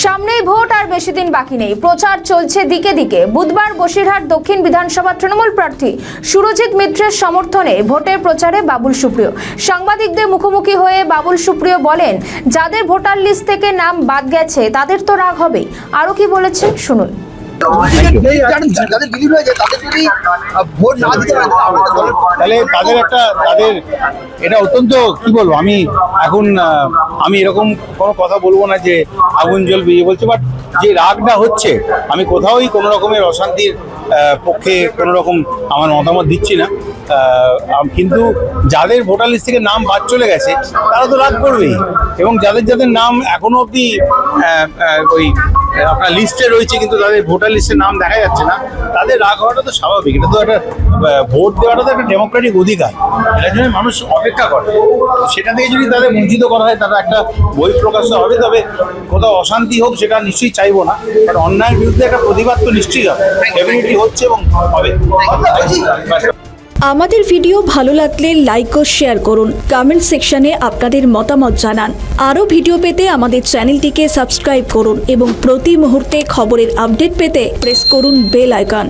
সামনেই ভোট আর বেশি দিন বাকি নেই, প্রচার চলছে দিকে দিকে। বুধবার বসিরহাট দক্ষিণ বিধানসভা তৃণমূল প্রার্থী সুরজিৎ মিত্রের সমর্থনে ভোটের প্রচারে বাবুল সুপ্রিয়। সাংবাদিকদের মুখোমুখি হয়ে বাবুল সুপ্রিয় বলেন, যাদের ভোটার লিস্ট থেকে নাম বাদ গেছে তাদের তো রাগ হবেই। আরো কি বলেছেন শুনুন। তাদের এটা অত্যন্ত কি বলবো, আমি এরকম কোনো কথা বলবো না যে আগুন জল বিয়ে বলছে, বাট যে রাগটা হচ্ছে, আমি কোথাওই কোনো রকমের অশান্তির পক্ষে কোনো রকম আমার মতামত দিচ্ছি না, কিন্তু যাদের ভোটার লিস্ট থেকে নাম বাদ চলে গেছে তারা তো রাগ করবেই, এবং যাদের যাদের নাম এখনো অব্দি ওই আপনার লিস্টে রয়েছে কিন্তু তাদের ভোটার লিস্টের নাম দেখা যাচ্ছে না, তাদের রাগ হওয়াটা তো স্বাভাবিক। এটা তো একটা ভোট দেওয়াটা তো একটা ডেমোক্রেটিক অধিকার, এটার জন্য মানুষ অপেক্ষা করে। সেটা থেকে যদি তাদের বঞ্চিত করা হয়, তারা একটা বই প্রকাশ হবে, তবে কোথাও অশান্তি হোক সেটা নিশ্চয়ই চাইবো না, বাট অন্যায়ের বিরুদ্ধে একটা প্রতিবাদ তো নিশ্চয়ই হবে, ডেফিনেটলি হচ্ছে এবং হবে। আমাদের ভিডিও ভালো লাগলে লাইক ও শেয়ার করুন, কমেন্ট সেকশনে আপনাদের মতামত জানান। আরও ভিডিও পেতে আমাদের চ্যানেলটিকে সাবস্ক্রাইব করুন এবং প্রতি মুহূর্তে খবরের আপডেট পেতে প্রেস করুন বেল আইকন।